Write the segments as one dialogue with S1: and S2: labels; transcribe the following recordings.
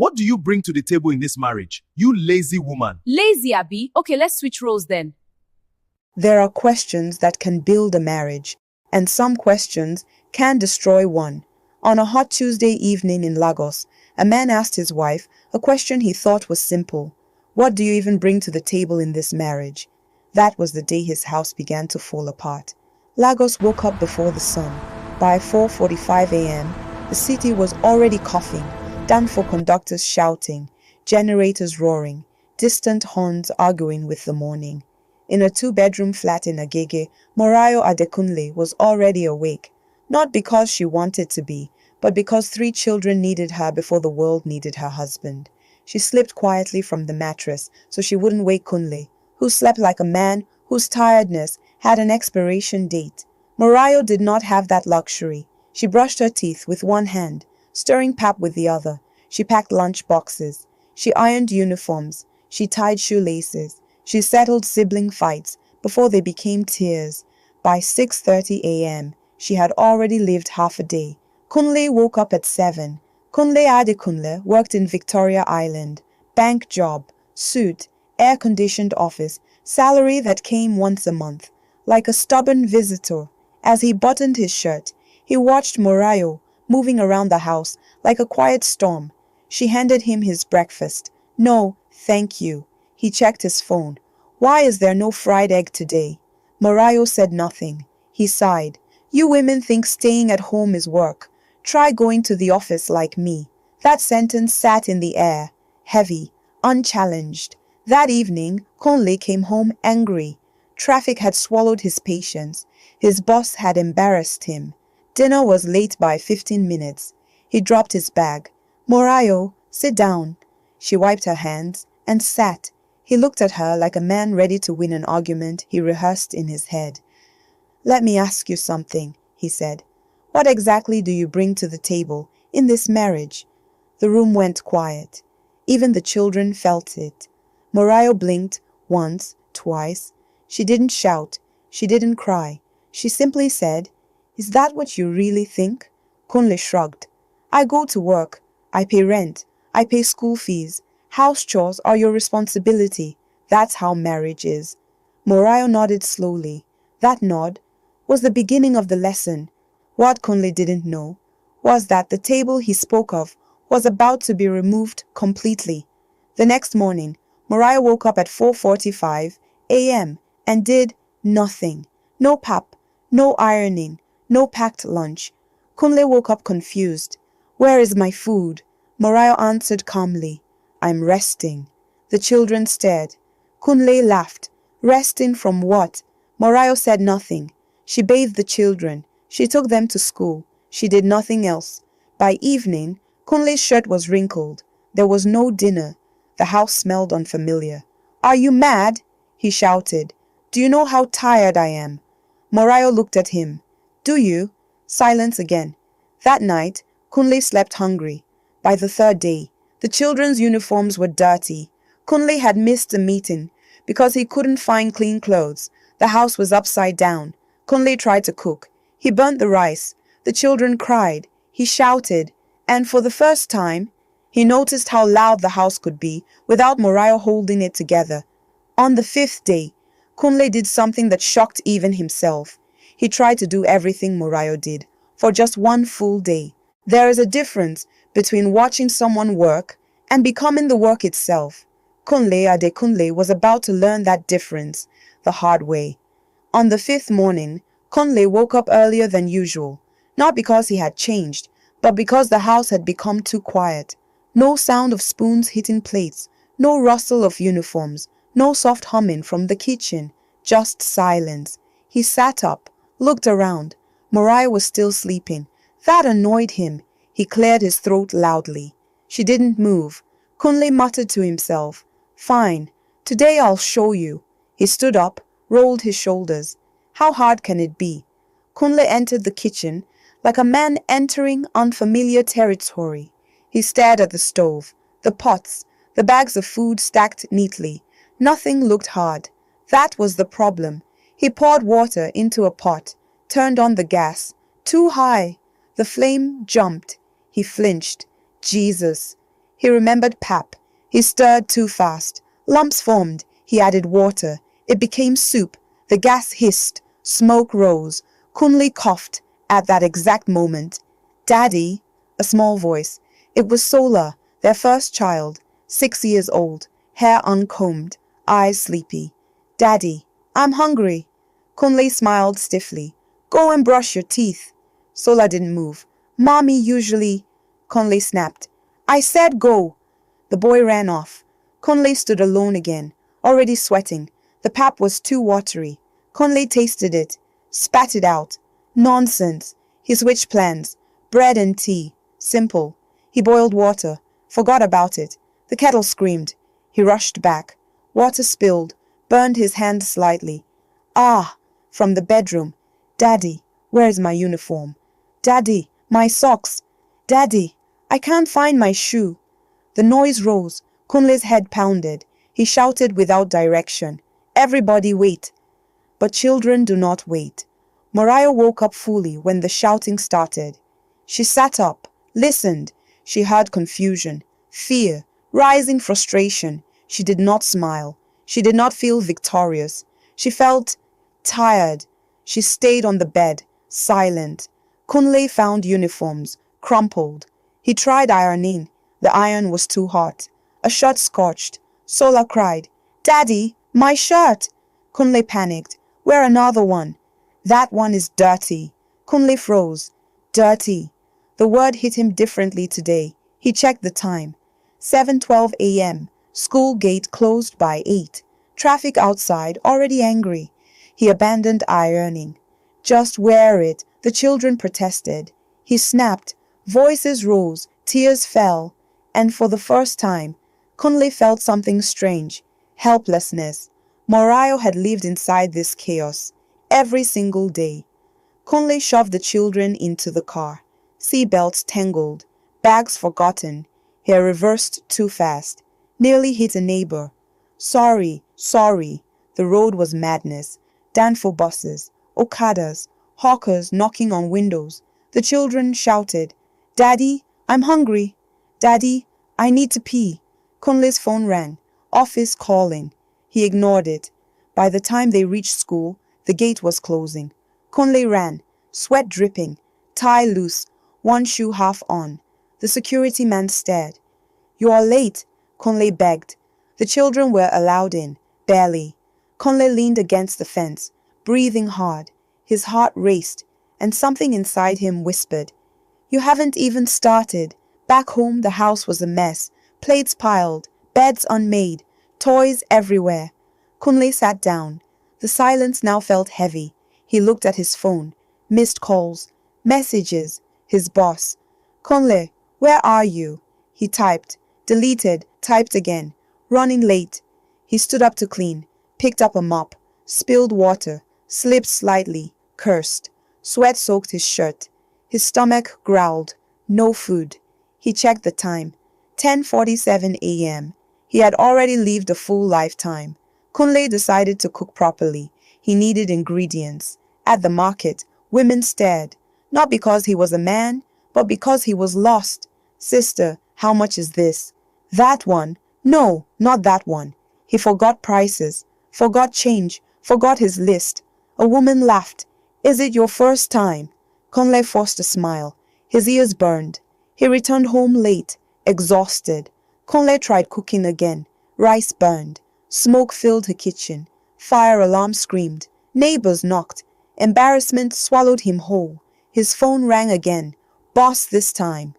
S1: What do you bring to the table in this marriage, you lazy woman?
S2: Lazy, Abby? Okay, let's switch roles then.
S3: There are questions that can build a marriage, and some questions can destroy one. On a hot Tuesday evening in Lagos, a man asked his wife a question he thought was simple. What do you even bring to the table in this marriage? That was the day his house began to fall apart. Lagos woke up before the sun. By 4:45 a.m., the city was already coughing, Danfo conductors shouting, generators roaring, distant horns arguing with the morning. In a two-bedroom flat in Agege, Morayo Adekunle was already awake, not because she wanted to be, but because 3 children needed her before the world needed her husband. She slipped quietly from the mattress so she wouldn't wake Kunle, who slept like a man whose tiredness had an expiration date. Morayo did not have that luxury. She brushed her teeth with one hand, stirring pap with the other. She packed lunch boxes. She ironed uniforms. She tied shoelaces. She settled sibling fights before they became tears. By 6:30 a.m., she had already lived half a day. Kunle woke up at 7. Kunle Adekunle worked in Victoria Island. Bank job, suit, air-conditioned office, salary that came once a month. Like a stubborn visitor, as he buttoned his shirt, he watched Morayo moving around the house like a quiet storm. She handed him his breakfast. No, thank you. He checked his phone. Why is there no fried egg today? Morayo said nothing. He sighed. You women think staying at home is work. Try going to the office like me. That sentence sat in the air, heavy, unchallenged. That evening, Kunle came home angry. Traffic had swallowed his patience. His boss had embarrassed him. Dinner was late by 15 minutes. He dropped his bag. Morayo, sit down. She wiped her hands and sat. He looked at her like a man ready to win an argument he rehearsed in his head. Let me ask you something, he said. What exactly do you bring to the table in this marriage? The room went quiet. Even the children felt it. Morayo blinked once, twice. She didn't shout. She didn't cry. She simply said, Is that what you really think? Kunle shrugged. I go to work. I pay rent. I pay school fees. House chores are your responsibility. That's how marriage is. Morayo nodded slowly. That nod was the beginning of the lesson. What Kunle didn't know was that the table he spoke of was about to be removed completely. The next morning, Morayo woke up at 4:45 a.m. and did nothing. No pap, no ironing, no packed lunch. Kunle woke up confused. Where is my food? Morayo answered calmly. I'm resting. The children stared. Kunle laughed. Resting from what? Morayo said nothing. She bathed the children. She took them to school. She did nothing else. By evening, Kunle's shirt was wrinkled. There was no dinner. The house smelled unfamiliar. Are you mad? He shouted. Do you know how tired I am? Morayo looked at him. Do you? Silence again. That night, Kunle slept hungry. By the 3rd day, the children's uniforms were dirty. Kunle had missed a meeting because he couldn't find clean clothes. The house was upside down. Kunle tried to cook. He burnt the rice. The children cried. He shouted. And for the first time, he noticed how loud the house could be without Morayo holding it together. On the 5th day, Kunle did something that shocked even himself. He tried to do everything Morayo did for just one full day. There is a difference between watching someone work and becoming the work itself. Kunle Adekunle was about to learn that difference the hard way. On the 5th morning, Kunle woke up earlier than usual, not because he had changed, but because the house had become too quiet. No sound of spoons hitting plates, no rustle of uniforms, no soft humming from the kitchen, just silence. He sat up, looked around. Morayo was still sleeping. That annoyed him. He cleared his throat loudly. She didn't move. Kunle muttered to himself, Fine, today I'll show you. He stood up, rolled his shoulders. How hard can it be? Kunle entered the kitchen like a man entering unfamiliar territory. He stared at the stove, the pots, the bags of food stacked neatly. Nothing looked hard. That was the problem. He poured water into a pot, turned on the gas. Too high. The flame jumped. He flinched. Jesus. He remembered pap. He stirred too fast. Lumps formed. He added water. It became soup. The gas hissed. Smoke rose. Kunle coughed at that exact moment. Daddy, a small voice. It was Sola, their first child, 6 years old, hair uncombed, eyes sleepy. Daddy, I'm hungry. Kunle smiled stiffly. Go and brush your teeth. Sola didn't move. Mommy usually... Kunle snapped. I said go. The boy ran off. Kunle stood alone again, already sweating. The pap was too watery. Kunle tasted it, spat it out. Nonsense. He switched plans. Bread and tea. Simple. He boiled water. Forgot about it. The kettle screamed. He rushed back. Water spilled. Burned his hand slightly. Ah! From the bedroom. Daddy, where's my uniform? Daddy, my socks. Daddy, I can't find my shoe. The noise rose. Kunle's head pounded. He shouted without direction. Everybody wait. But children do not wait. Mariah woke up fully when the shouting started. She sat up, listened. She heard confusion, fear, rising frustration. She did not smile. She did not feel victorious. She felt tired. She stayed on the bed, silent. Kunle found uniforms, crumpled. He tried ironing. The iron was too hot. A shirt scorched. Sola cried, Daddy, my shirt! Kunle panicked. Wear another one. That one is dirty. Kunle froze. Dirty. The word hit him differently today. He checked the time. 7:12 a.m. School gate closed by 8. Traffic outside already angry. He abandoned ironing. Just wear it. The children protested. He snapped. Voices rose. Tears fell. And for the first time, Kunle felt something strange. Helplessness. Morayo had lived inside this chaos every single day. Kunle shoved the children into the car. Seatbelts tangled. Bags forgotten. He reversed too fast. Nearly hit a neighbor. Sorry, sorry. The road was madness. Danfo buses, Okadas, hawkers knocking on windows. The children shouted, Daddy, I'm hungry. Daddy, I need to pee. Kunle's phone rang. Office calling. He ignored it. By the time they reached school, the gate was closing. Kunle ran, sweat dripping, tie loose, one shoe half on. The security man stared. You are late, Kunle begged. The children were allowed in, barely. Kunle leaned against the fence, breathing hard. His heart raced, and something inside him whispered, You haven't even started. Back home, the house was a mess. Plates piled, beds unmade, toys everywhere. Kunle sat down. The silence now felt heavy. He looked at his phone. Missed calls. Messages. His boss. Kunle, where are you? He typed. Deleted. Typed again. Running late. He stood up to clean. Picked up a mop. Spilled water. Slipped slightly. Cursed. Sweat soaked his shirt. His stomach growled. No food. He checked the time. 10:47 a.m. He had already lived a full lifetime. Kunle decided to cook properly. He needed ingredients. At the market, women stared. Not because he was a man, but because he was lost. Sister, how much is this? That one? No, not that one. He forgot prices, forgot change, forgot his list. A woman laughed. Is it your first time? Kunle forced a smile. His ears burned. He returned home late, exhausted. Kunle tried cooking again. Rice burned. Smoke filled her kitchen. Fire alarm screamed. Neighbors knocked. Embarrassment swallowed him whole. His phone rang again. Boss this time.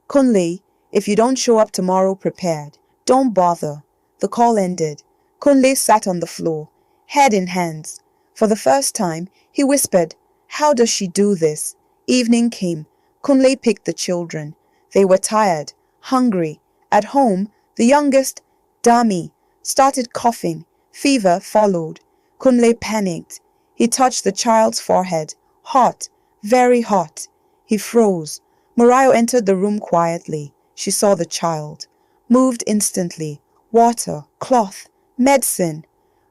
S3: Kunle, if you don't show up tomorrow prepared, don't bother. The call ended. Kunle sat on the floor, head in hands. For the first time, he whispered, How does she do this? Evening came. Kunle picked the children. They were tired, hungry. At home, the youngest, Dami, started coughing. Fever followed. Kunle panicked. He touched the child's forehead. Hot, very hot. He froze. Morayo entered the room quietly. She saw the child. Moved instantly. Water, cloth, medicine.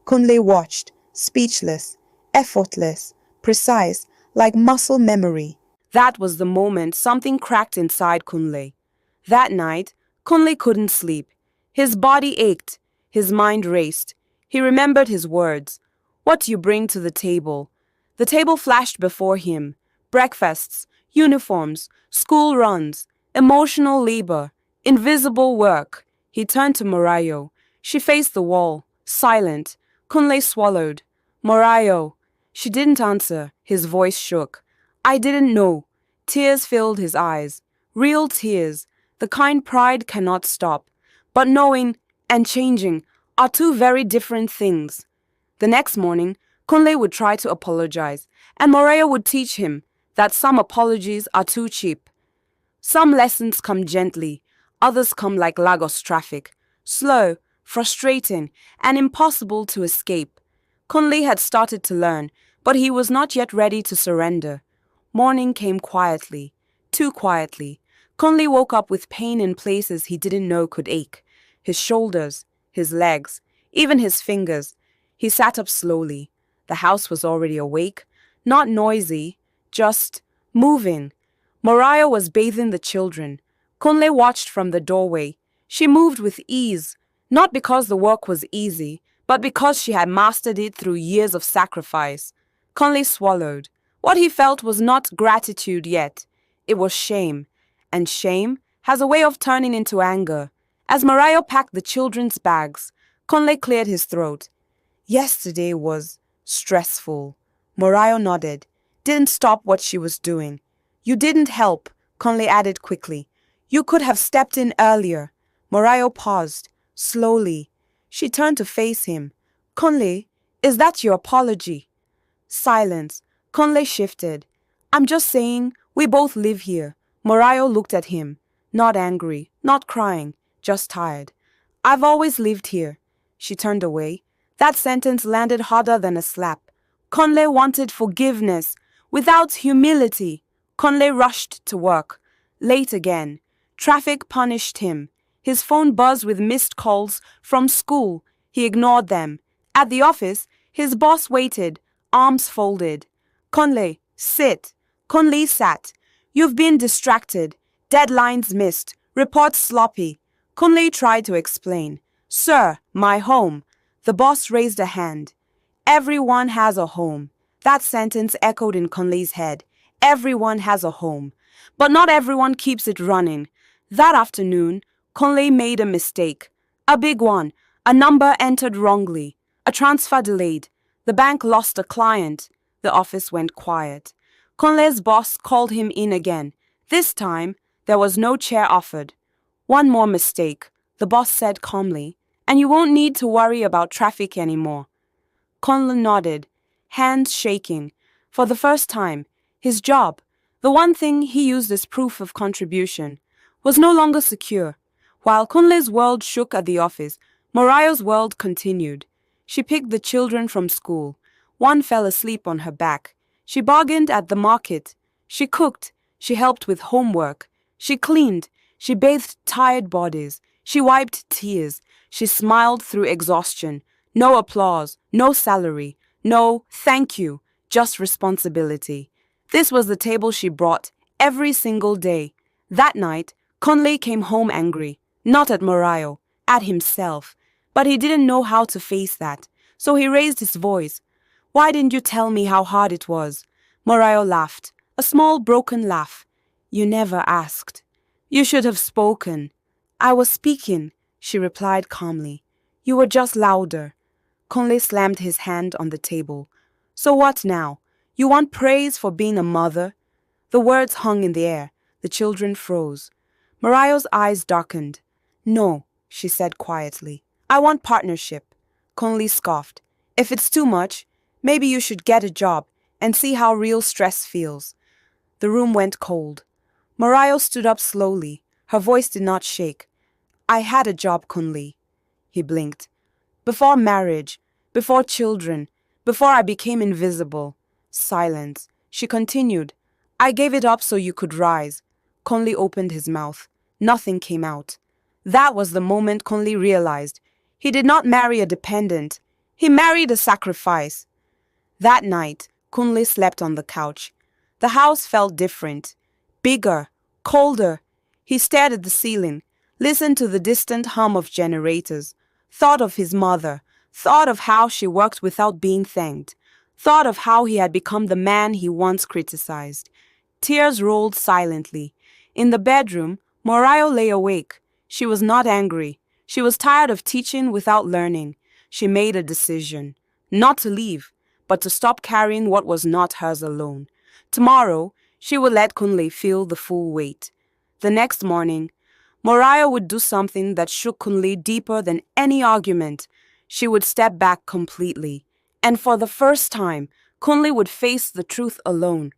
S3: Kunle watched, speechless, effortless, precise, like muscle memory. That was the moment something cracked inside Kunle. That night,
S4: Kunle couldn't sleep. His body ached. His mind raced. He remembered his words. What do you bring to the table? The table flashed before him. Breakfasts, uniforms, school runs, emotional labor, invisible work. He turned to Morayo. She faced the wall, silent. Kunle swallowed. Morayo. She didn't answer. His voice shook. I didn't know. Tears filled his eyes. Real tears. The kind pride cannot stop. But knowing and changing are two very different things. The next morning, Kunle would try to apologize, and Morayo would teach him that some apologies are too cheap. Some lessons come gently, others come like Lagos traffic, slow, frustrating, and impossible to escape. Kunle had started to learn, but he was not yet ready to surrender. Morning came quietly, too quietly. Kunle woke up with pain in places he didn't know could ache. His shoulders, his legs, even his fingers. He sat up slowly. The house was already awake, not noisy, just moving. Morayo was bathing the children. Kunle watched from the doorway. She moved with ease, not because the work was easy, but because she had mastered it through years of sacrifice. Kunle swallowed. What he felt was not gratitude yet. It was shame. And shame has a way of turning into anger. As Morayo packed the children's bags, Kunle cleared his throat. Yesterday was stressful. Morayo nodded. Didn't stop what she was doing. You didn't help, Kunle added quickly. You could have stepped in earlier. Morayo paused, slowly. She turned to face him. Kunle, is that your apology? Silence. Kunle shifted. I'm just saying, we both live here. Morayo looked at him. Not angry, not crying, just tired. I've always lived here. She turned away. That sentence landed harder than a slap. Kunle wanted forgiveness, without humility. Kunle rushed to work. Late again. Traffic punished him. His phone buzzed with missed calls from school. He ignored them. At the office, his boss waited, arms folded. Kunle, sit. Kunle sat. You've been distracted. Deadlines missed. Reports sloppy. Kunle tried to explain. Sir, my home. The boss raised a hand. Everyone has a home. That sentence echoed in Kunle's head. Everyone has a home. But not everyone keeps it running. That afternoon, Kunle made a mistake. A big one. A number entered wrongly. A transfer delayed. The bank lost a client. The office went quiet. Kunle's boss called him in again. This time, there was no chair offered. One more mistake, the boss said calmly, and you won't need to worry about traffic anymore. Kunle nodded, hands shaking. For the first time, his job, the one thing he used as proof of contribution, was no longer secure. While Kunle's world shook at the office, Morayo's world continued. She picked the children from school. One fell asleep on her back. She bargained at the market. She cooked. She helped with homework. She cleaned. She bathed tired bodies. She wiped tears. She smiled through exhaustion. No applause, no salary, no thank you, just responsibility. This was the table she brought every single day. That night, Kunle came home angry, not at Morayo, at himself. But he didn't know how to face that, so he raised his voice. Why didn't you tell me how hard it was? Morayo laughed, a small broken laugh. You never asked. You should have spoken. I was speaking, she replied calmly. You were just louder. Kunle slammed his hand on the table. So what now? You want praise for being a mother? The words hung in the air. The children froze. Morayo's eyes darkened. No, she said quietly. I want partnership. Kunle scoffed. If it's too much, maybe you should get a job and see how real stress feels. The room went cold. Morayo stood up slowly. Her voice did not shake. I had a job, Kunle. He blinked. Before marriage, before children, before I became invisible. Silence. She continued. I gave it up so you could rise. Kunle opened his mouth. Nothing came out. That was the moment Kunle realized. He did not marry a dependent. He married a sacrifice. That night, Kunle slept on the couch. The house felt different. Bigger. Colder. He stared at the ceiling. listened to the distant hum of generators, thought of his mother, thought of how she worked without being thanked, thought of how he had become the man he once criticized. Tears rolled silently. In the bedroom, Morayo lay awake. She was not angry. She was tired of teaching without learning. She made a decision, not to leave, but to stop carrying what was not hers alone. Tomorrow, she would let Kunle feel the full weight. The next morning, Morayo would do something that shook Kunle deeper than any argument. She would step back completely. And for the first time, Kunle would face the truth alone.